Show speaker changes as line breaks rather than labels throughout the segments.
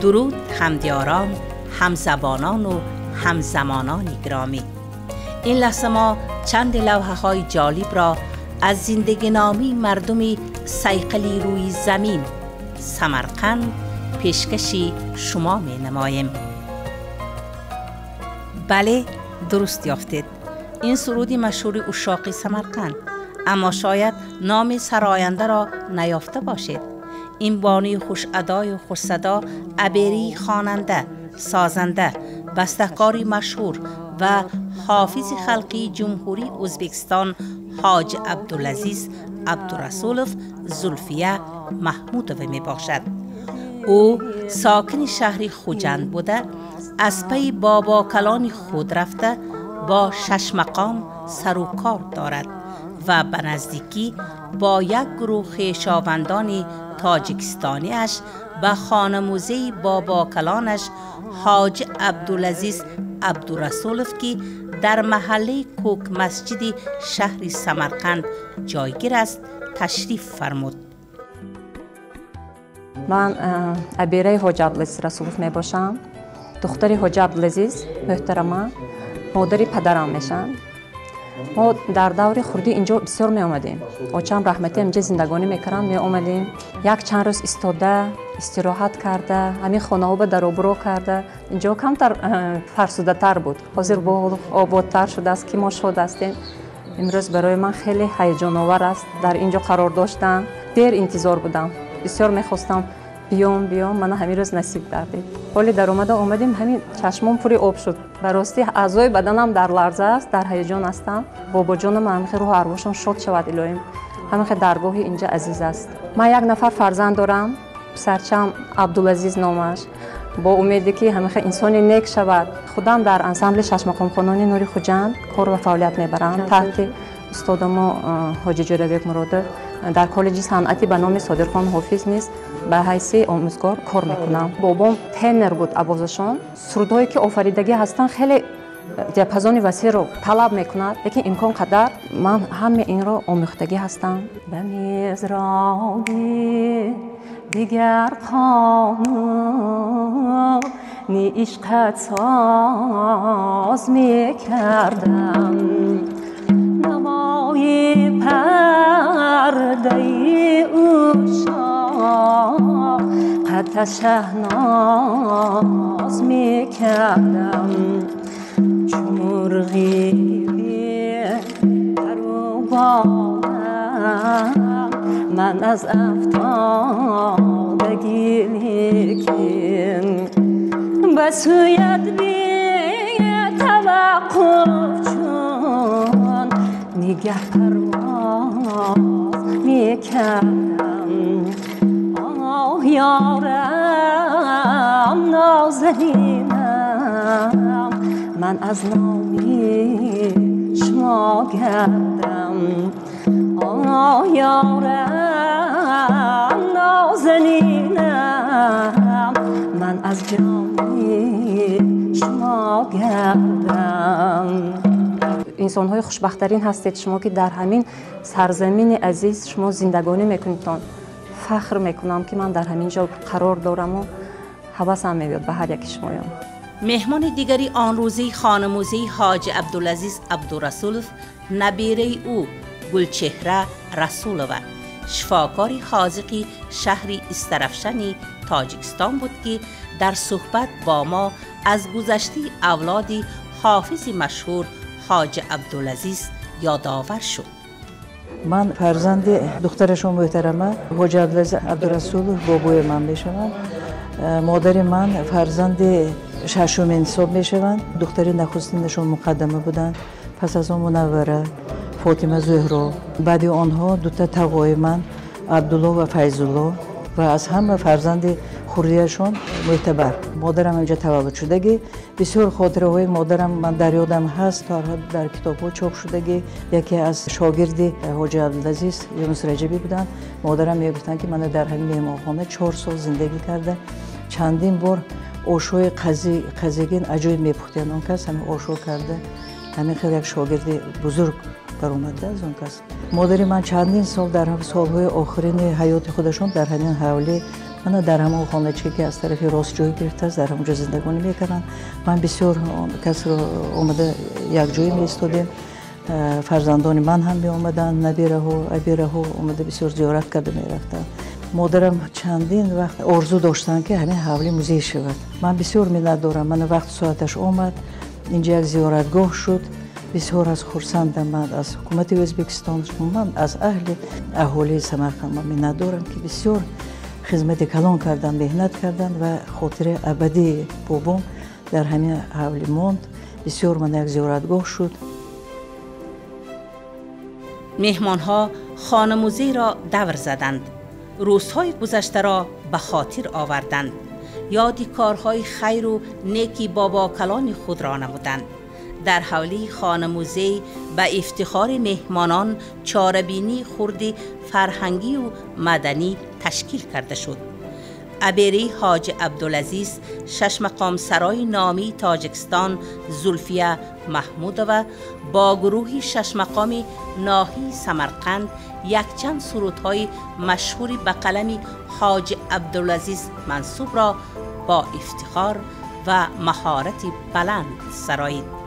درود همدیاران، همزبانان و همزمانان گرامی. این لحظه ما چند لوحه های جالب را از زندگی نامی مردم صیقلی روی زمین سمرقند پیشکشی شما می نماییم. بله، درست یافتید. این سرودی مشهور عشاقی سمرقند، اما شاید نام سراینده را نیافته باشید. این بانوی خوش ادای و خوش صدا، عبیری خواننده، سازنده، بستهکاری مشهور و حافظ خلقی جمهوری ازبکستان حاج عبدالعزیز عبدالرسولوف زلفیه محمودوی می باشد. او ساکن شهر خوجند بوده، از پی بابا کلان خود رفته با 6 مقام سر و کار دارد و به نزدیکی با یک گروه خویشاوندان تاجیکستانیش به خانموزه بابا کلانش حاج عبدالعزیز عبدالرسولوف که در محله کوک مسجد شهر سمرقند جایگیر است تشریف فرمود.
من عبیره حاج عبدالعزیز رسولوف می باشم. دختر حاج عبدالعزیز محترمه، مادری پدرم میشن. ما در دور خردی اینجا بسیار می آمدیم. آچم رحمتی اینجا زندگانی میکردن، می آمدیم. یک چند روز استاده، استراحت کرده، همین خانه ها به در آبرو کرده. اینجا کمتر فرسوده تر بود. حاضر با آبادتر شده است که ما شده هستیم. امروز برای من خیلی هیجان آور است در اینجا قرار داشتم. دیر انتظار بودم. بسیار میخواستم بیام من همین روز نصیب کردید. ولی در اومدیم همین چشمم پوری آب شد. به راستی اعضای بدنم در لرزه است، در هیجان هستم. بابا جانم همیشه روح ارواحشون شاد شود الهیم. همیشه درگاهی اینجا عزیز است. من یک نفر فرزند دارم، پسرچم عبدالعزیز نامش. با امیدی که همیشه انسانی نیک شود. خودم در انسامبل 6 مقام خانانی نوری خوجند کار و فعالیت میبرم تحت استاد ما حاجی جوریبک مراد در کالج صنعتی به نام صادرخان حافظ نیست به حیث آموزگار کار میکنم. بابام تنر بود آوازشان. سرودهایی که آفریدگی هستن خیلی دیاپازون وسیع رو طلب میکند، لیکن امکان قدر من همه این رو آموختگی هستم. به میزرانی دیگر قانون عشقت ساز میکردم، نمای پرده عشاق قد شهناز میکردم. چون مرغی در و بالم من از افتادگی لیکن به سویت بی توقف چون نگه پرواز میکردم. آه یارم نازنینم من از نامی شما گردم. آه یارم نازنینم من از جامی شما گردم. انسان‌های خوشبخت‌ترین هستید شما که در همین سرزمین عزیز شما زندگانی میکنید. فخر میکنم که من در همین جا قرار دارم و حواسم میاد به هر یک شما.
مهمان دیگری آن روزی خانموزه حاج عبدالعزیز عبدالرسولوف نبیره او گلچهره رسولوه، شفاکاری حاذقی شهری استرفشنی تاجیکستان بود که در صحبت با ما از گذشته اولادی حافظ مشهور حاج عبدالعزیز یادآور شد.
من فرزند دخترشون محترمه حاج عبدالعزیز عبدالرسولوف بابای من میشوند. مادر من فرزند 6 حساب میشوند. دختر نخستینشون مقدمه بودند، پس از اون منوره، فاطمه زهرا، بعد آنها 2 تا تقوای من عبدالله و فیضالله و از همه فرزند خوریشون معتبر. مادرم اینجا تولد شدگی. بسیار خاطره های مادرم من در یادم هست، در کتاب ها چاپ شدگی. یکی از شاگرد حاج عبدالعزیز یونس رجبی بودن. مادرم میگفتن که من در همین مهمانخانه 4 سال زندگی کرده. چندین بار آشوی قزیگین عجایب میپختن. اون کس همین آشو کرده. همین خیلی یک شاگرد بزرگ در اومده از اون کس. مادر من چندین سال در سالهای آخرین حیات خودشون در همین حوالی من در همون خانه‌چه که از طرف راستجویی گرفته است در همونجا زندگانی میکنن. من بسیار کس رو اومده یک جایی میستودیم، فرزندان من هم می اومدن، نبیره ها ابیره ها اومده بسیار زیارت کرده میرفتن. مادرم چندین وقت آرزو داشتن که همین حوالی موزه شود. من بسیار منت دارم. من وقت ساعتش اومد اینجا یک زیارتگاه شد. بسیار از خرسندم. من از حکومت ازبکستان، من از اهالی سمرقند منت دارم که بسیار خدمت کلان کردن، مهنت کردن و خاطر ابدی بابام در همین حوالی ماند. بسیار من یک زیارتگاه شد.
مهمان‌ها خانه موزه را دور زدند، روزهای گذشته را به خاطر آوردند، یادی کارهای خیر و نیکی بابا کلان خود را نمودند. در حولی خانه موزه به افتخار مهمانان چاره‌بینی خردی فرهنگی و مدنی تشکیل کرده شد. ابیری حاج عبدالعزیز شش مقام سرای نامی تاجیکستان زلفیه محمودова با گروهی شش مقامی ناحیه سمرقند یک چند سرودهای مشهوری به قلم حاج عبدالعزیز منصوب را با افتخار و مهارت بلند سرایید.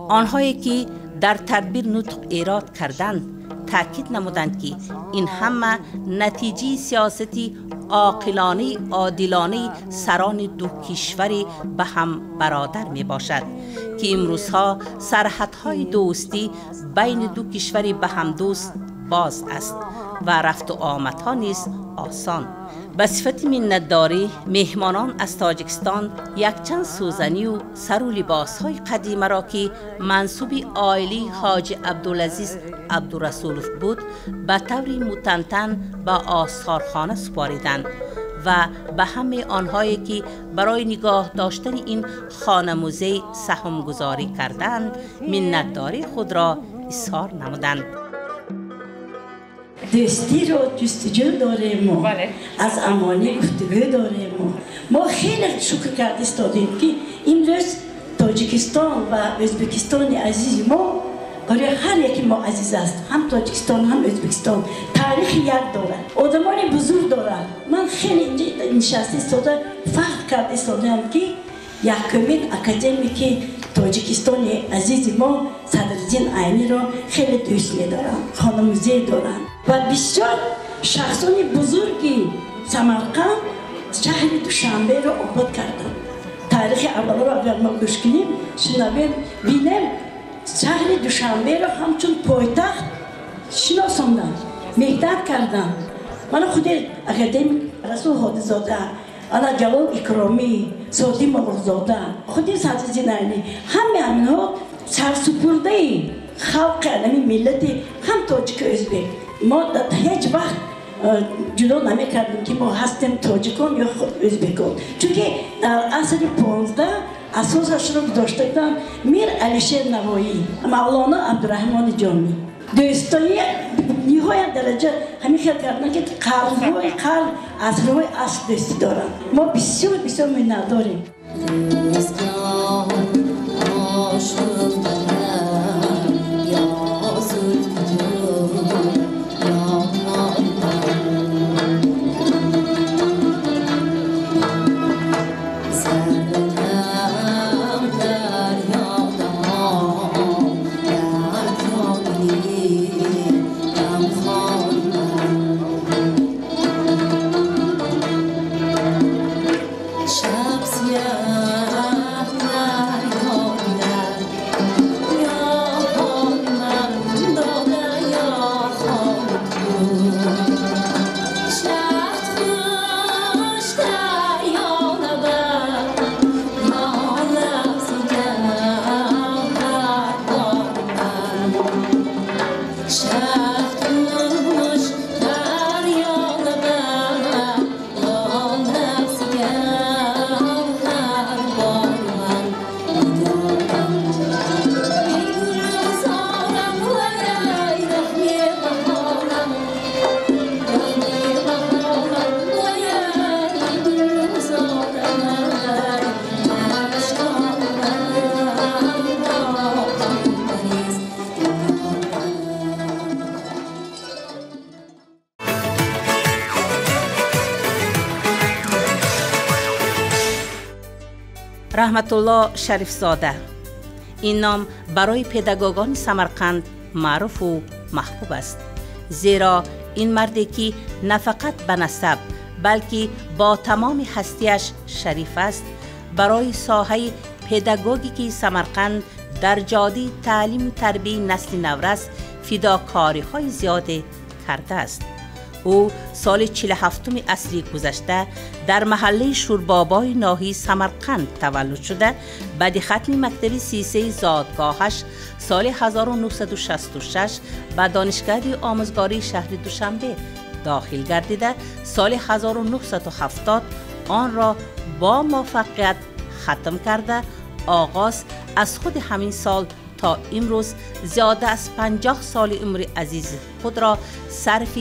آنهایی که در تدبیر نطق ایراد کردند تاکید نمودند که این همه نتیجه سیاستی عاقلانه عادلانه سران دو کشوری به هم برادر می باشد که امروزها سرحدهای دوستی بین دو کشوری به هم دوست باز است و رفت و آمدها نیز آسان. به صفت منتداری مهمانان از تاجیکستان یک چند سوزنی و سر و لباسهای قدیمه را که منسوب عائله حاج عبدالعزیز عبدالرسولوف بود به طور متنتن به آثارخانه سپاریدند و به همه آنهایی که برای نگاه داشتن این خانه موزه سهم گذاری کردند منتداری خود را اظهار نمودند.
دوستی رو جستجو داریم ما، از امانی گفتگو داریم ما خیلی شکر کرده استادیم که امروز تاجیکستان و ازبکستان عزیز ما برای هر یکی ما عزیز است، هم تاجیکستان هم ازبکستان تاریخ یک دارد، آدمان بزرگ دارد. من خیلی اینجا نشسته استاده فخر کرده استادم که یکمین اکادمیک تاجیکستان عزیز ما صدرالدین عینی را خیلی دوست می‌دارم، خانه موزه دارم و بسیار شخصان بزرگی سمرقند شهر دوشنبه را آباد کردند. تاریخ اول را اگر ما گوش کنیم شنویم بینیم شهر دوشنبه را همچون پایتخت شناساندند، مهدت کردند. من خود اکادمیک رسول حادث‌زاده، انا جلال اکرامی، سعدی مغرزاده، خودی صدرالدین عینی، همه اینها سرسپرده خلق علمی ملتی هم تاجیک و ازبک. ما هیچ وقت جدا نمیکردیم که ما هستیم تاجیکان یا ازبکان، چون که در عصر 15 اساسش رو گذاشته بودن میر علیشیر نوایی، مولانا عبدالرحمن جامی. دوستایی نهایت درجه همین خیال کردن که قرنهای قرن عصرهای اصل دوستی دارن. ما بسیار بسیار منت داریم.
رحمت الله شریف زاده. این نام برای پداگوگان سمرقند معروف و محبوب است، زیرا این مردی که نه فقط به نسب بلکه با تمام هستیش شریف است، برای ساحه پداگوژیکی سمرقند در جاده تعلیم و تربیت نسل نورس فداکاری‌های زیاده کرده است. او سال 47 عصری گذشته در محله شوربابای ناحیه سمرقند تولد شده، بعد ختم مکتب سیسه زادگاهش سال 1966 به دانشگاه آموزگاری شهر دوشنبه داخل گردیده، سال 1970 آن را با موفقیت ختم کرده. آغاز از خود همین سال تا امروز زیاده از 50 سال عمر عزیز خود را صرف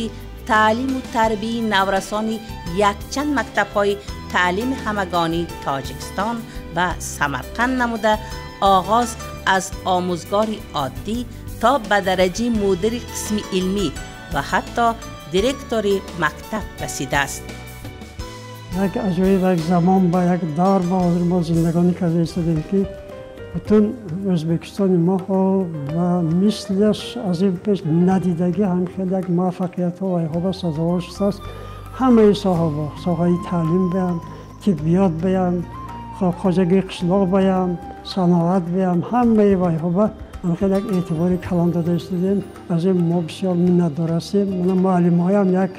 تعلیم و تربیت نورسان یکچند مکتب‌های تعلیم همگانی تاجیکستان و سمرقند نموده، آغاز از آموزگاری عادی تا به درجه مدیر قسم علمی و حتی دیرکتور مکتب رسیده است.
یک عجایب، یک زمان با یک دور با حاضر ما زندگانی کرده ایستادیم که بتون ازبکستان ما و مثلش از این پیش ندیدگی هم خیلی یک موفقیت ها و ایها سازوار شده است. همه ساحه تعلیم بیان، طبیات بیان، خواجگی قشلاق بیان، صناعت بیان، همه و ایها هم خیلی یک اعتباری کلان داده ایستادیم. از این ما بسیار منتدار هستیم. من معلم های هم یک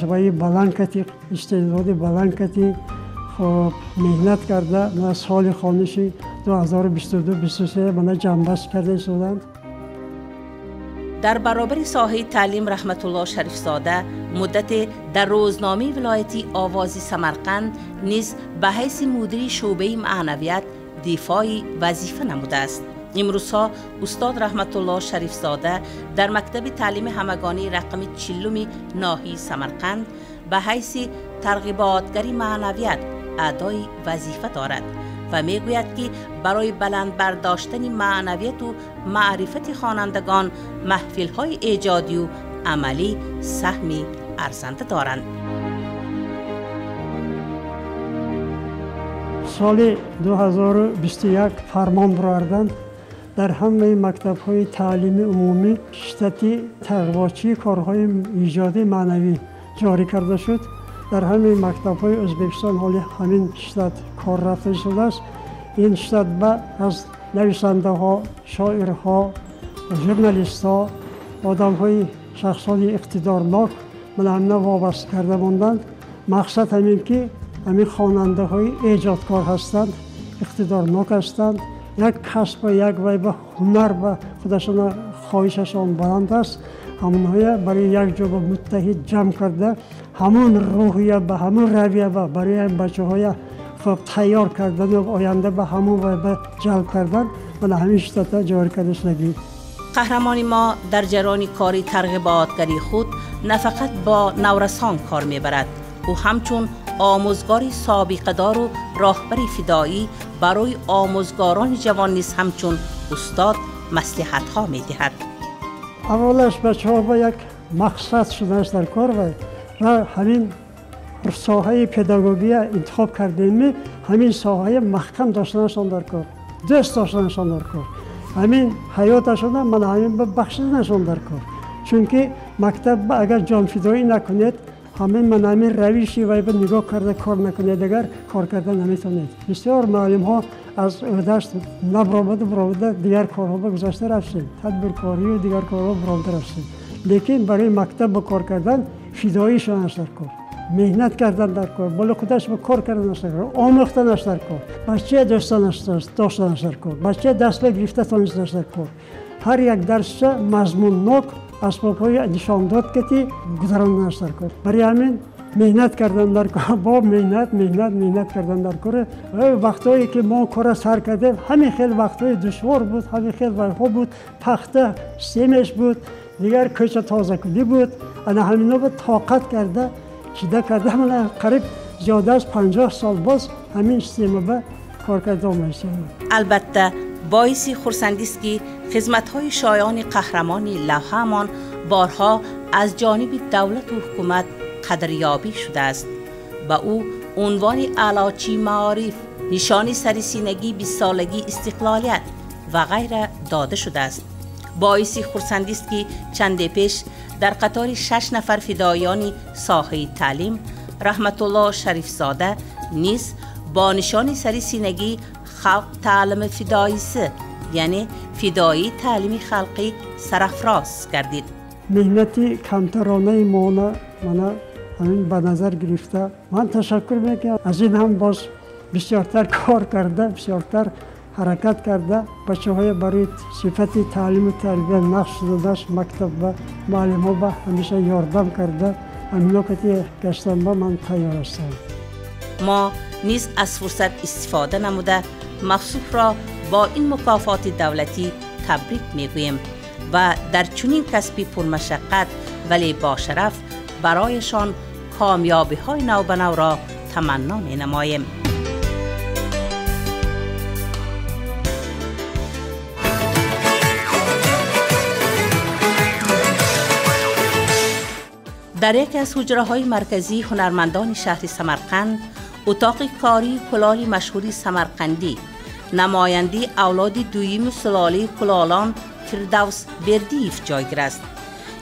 شبایی بلند کتی، استعدادی بلند کتی خب مهنت کرده. من سال خانشی 2022-23 من جنبست کرده شدند.
در برابر ساحه تعلیم رحمت الله شریف زاده مدت در روزنامه ولایتی آوازی سمرقند نیز به حیث مدیر شعبه معنویت دفاعی وظیفه نموده است. امروزها استاد رحمت الله شریف زاده در مکتب تعلیم همگانی رقم 40 ناحیه سمرقند به حیث ترغیباتگری معنویت ادای وظیفه دارد و میگوید که برای بلند برداشتن معنویت و معرفت خوانندگان محفل‌های ایجادی و عملی سهمی ارزنده دارند.
سال 2021 فرمان برآوردند در همه مکتب‌های تعلیمی عمومی شتاتی تقویتی کارهای ایجادی معنوی جاری کرده شد. در همه مکتب‌های ازبکستان حالی همین شتات کار رفته شده است. این شتات از نویسنده‌ها، شاعرها، ژورنالیست‌ها، آدم‌های شخصانی اقتدارناک من همه وابسته کرده ماندند. مقصد همین که همین خواننده‌های ایجادکار هستند، اقتدارناک هستند. یک کسب و یک ویب هنر و خودشان خواهششان بلند است. همونها برای یک جا متحد جمع کرده، همون روحیه به همون رویه برای این بچه‌های خوب تیار کردن و آینده به همون ویب جلب کردن و همین شتات جاری کرده شدگی.
قهرمان ما در جریان کاری ترغیباتگری خود نه فقط با نورسان کار میبرد، او همچون آموزگاری سابقه دار و راهبر فدایی برای آموزگاران جوان نیز همچون استاد مصلحت ها میدهد.
اولش بچه‌ها با یک مقصد شدن در کار و همین ساحه پداگوژی انتخاب کردیم، همین ساحه محکم داشتنشان در کار، دوست داشتنشان در کار، همین حیاتشان من همین بخشیدنشان در کار. چون که مکتب اگر جان فدایی نکنید، همین روشی و به نگاه کرده کار نکنید، اگر کار کردن نمیتونید. بسیار معلم ها از عهده‌اش برآورده دیگر کارها به گذشته رفتند، تدبیرکاری و دیگر کارها برآورده رفتند. لیکن برای مکتب کار کردن فداییشان است در کار، مهنت کردن در کار، بالا خودش به کار کردن است در کار، آموختن است در کار، بچه داشتنش در کار، بچه دست به گرفتن است در کار. هر یک درس مضمونناک اسباب‌های نشان داد که گذراندن است در کار. برای همین مهنت کردن در کار، با مهنت کردن در کار. وقتایی که ما کار سر کردیم همین خیلی وقتای دشوار بود، همین خیلی وقتها بود تخته سیمش بود، دیگر کوچه تازه کلی بود. انا همینا به طاقت کرده چیده کرده من قریب زیاده از 50 سال باز همین سیمه به کار کرده آمدیم.
البته باعث خرسندی است که خدمت‌های شایان قهرمان لوحه‌مان بارها از جانب دولت و حکومت قدریابی شده است. با او عنوان اعلاچی معارف نشان سریسینگی 20 سالگی استقلالیت و غیره داده شده است. باعث خرسندی است که چند پیش در قطار 6 نفر فدایان ساحه تعلیم رحمت الله شریف زاده نیز با نشان سریسینگی خلق تعلیم فداییسه، یعنی فدایی تعلیم خلقی سرافراز کردید.
مهنتی کمترانه مانا همین به نظر گرفته. من تشکر میکنم. از این هم باز بسیارتر کار کرده، بسیارتر حرکت کرده. بچه های برای صفت تعلیم و تربیه نقش دادش مکتب و معلم ها به همیشه یاردم کرده. همینا که گشتن با من تیار هستم.
ما نیز از فرصت استفاده نموده مخصوص را با این مکافات دولتی تبریک میگوییم و در چنین کسبی پرمشقت ولی با شرف برایشان کامیابی های نو به نو را تمنا می نماییم. در یکی از حجره های مرکزی هنرمندان شهر سمرقند، اتاق کاری کلال مشهوری سمرقندی نمایندی اولاد دویم سلاله کلالان فردوس بردیف جایگیر است.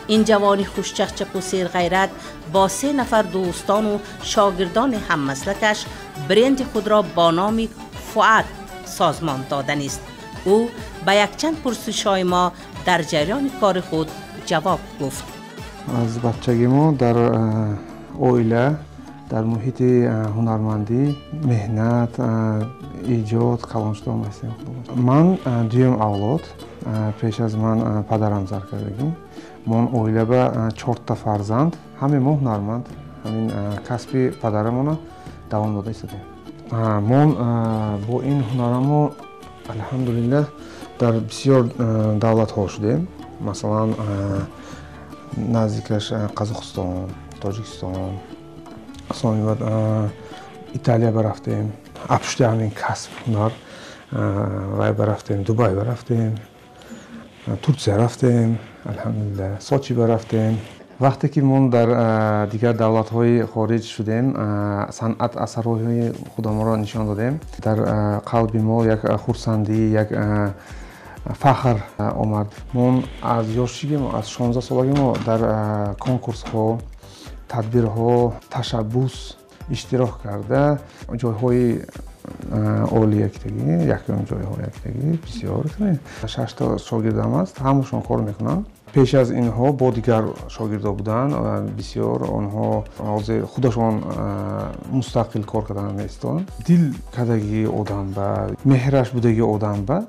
این جوان خوشچقچق و سیر غیرت با 3 نفر دوستان و شاگردان هم مسلکش برند خود را با نام فؤاد سازمان دادن است. او به یک چند پرسش‌های ما در جریان کار خود جواب گفت.
از بچگی ما در اویله در محیط هنرمندی مهنت ایجاد کلانشدام هستیم. من دویم اولاد، پیش از من پدرم زر کردگیم. من اویله به 4 تا فرزند، همه ما هنرمند، همین کسب پدرمون دوام داده ایستادیم. من با این هنرمو الحمدلله در بسیار دولت ها شدیم. مثلا نزدیکش قزاقستان، تاجیکستان، اصلا بعد ایتالیا برفتیم، ابشته همین کسب هنر وای برفتیم، دبی برفتیم، ترکیه رفتیم، الحمدلله سوچی برفتیم. وقتی که ما در دیگر دولت‌های خارج شدیم، صنعت اثرهای خودمان را نشان دادیم. در قلب ما یک خرسندی، یک فخر آمد. من از یاشتگی ما، از 16 سالگی ما در کنکورس‌ها، تدبیرها، تشبوس اشتراک کرده. جای‌های عالی یکتگی، یکم جای‌های یکتگی بسیار کنیم. 6 تا شاگردم است، همشون کار میکنن. پیش از اینها با دیگر شاگردا بودن، بسیار آنها خودشون مستقل کار کردن نیستن. دل کردگی آدم با مهرش بودگی آدم با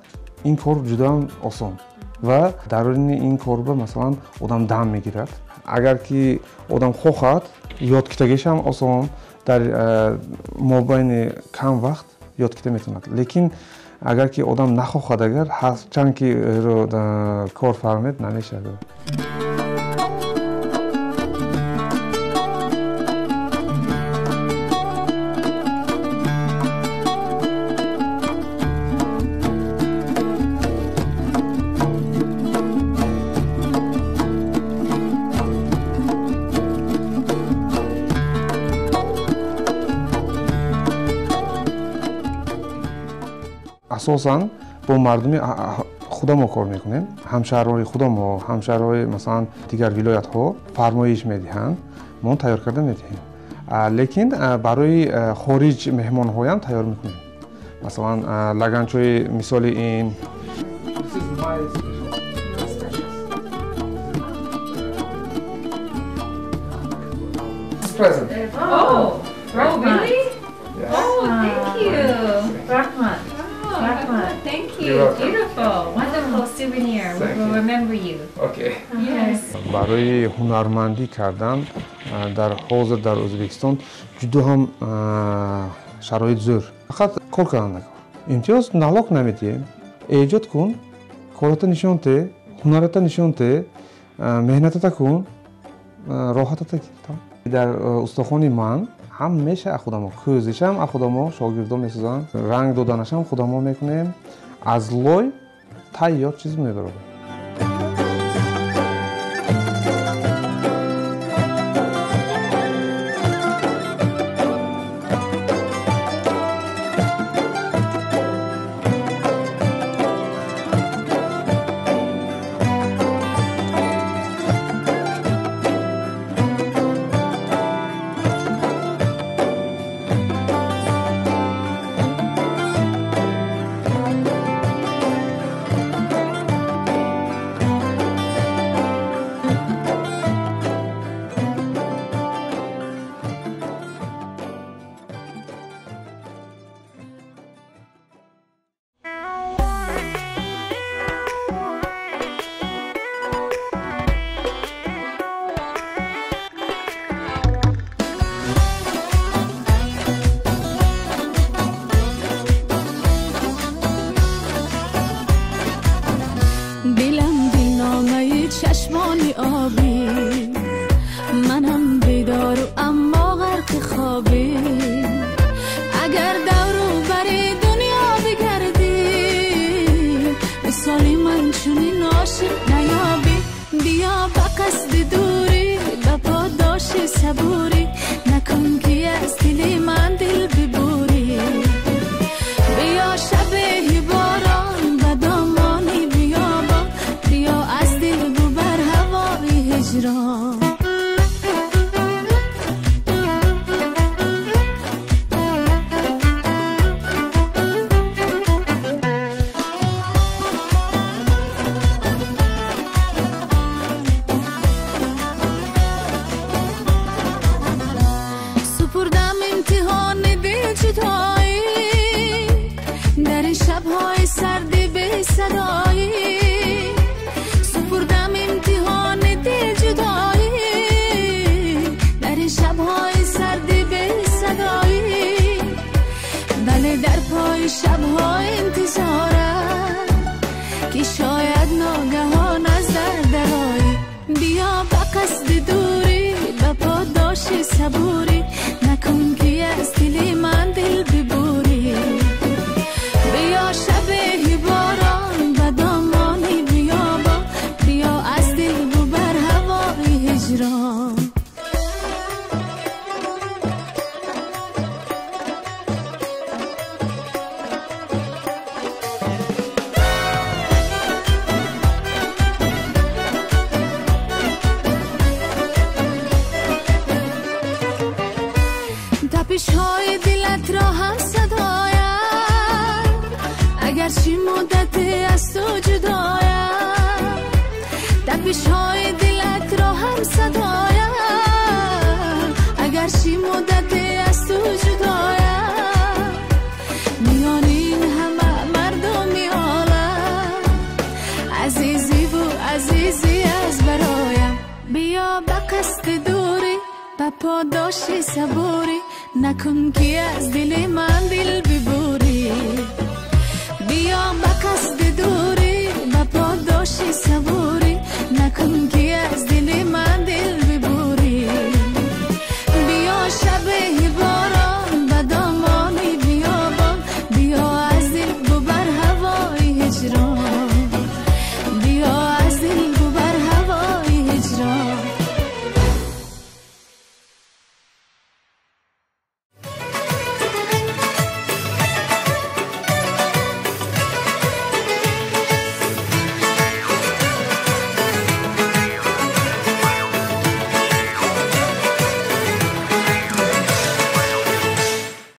این کار جدا آسان و در این کار با مثلا آدم دم میگیرد. اگر که آدم خواهد یاد گرفتگیش هم آسان، در مابین کم وقت یاد گرفته میتوند. لیکن اگر که آدم نخواهد، اگر هرچند که کار فرمید نمیشه. اساساً با مردم خودمون کار میکنیم. همشهرهای خودمون، همشهرهای مثلا دیگر ولایت ها فرمایش میدهند، ما تیار کرده میدهیم. لیکن برای خارج مهمان های هم تیار میکنیم. مثلا لگنچوی مثال این present.
Oh, really? Yeah. Oh, thank you. Rahman. Rahman, thank you. Beautiful, wonderful souvenir. We will remember you.
Okay.
Yes.
برای هنرمندی کردن در حاضر در ازبکستان جدا هم شرایط زور. فقط کار کردن نکن. امتیاز نالوگ نمیدیم. ایجاد کن، کارت نشون ده، هنرت نشون ده، مهنت کن، راحت تا. در استخوان من هم میشه خودمو کوزش هم خودمو شاگردام میسازن، رنگ دادنش هم خودمو میکنیم، از لای تا یاد چیز میبرم.
اگر دورو بری دنیا بگردی مثالی من چونین عاشق نیابی بیا با قصد دوری با پاداش صبوری نکن که از دل من دل ببوری بیا شب باران و دامانی بیابان بیا از دل ببر هوای هجران سپردم امتحان دل جدایی در این شب‌های سردی به صدایی سپردم امتحان دل جدایی در این شب‌های سردی به صدایی بله در پای شب‌های انتظارم که شاید ناگهان از درایی بیا با قصد دوری با پاداش صبوری نکن که از دل من دل ببوری بیا شب باران و دامانی بیابان بیا از دل ببر هوای هجران تپش‌های دلت را هم صدایم اگرچه مدت از تو جدایم تپش‌های دلت را هم صدایم اگرچه مدت از تو جدایم میان این همه مردمی عالم عزیزی و عزیزی از برایم بیا با قصد دوری با پاداش صبوری نکن که از دل من دل ببوری بیا با قصد دوری با پاداش صبوری نکن که از دل من دل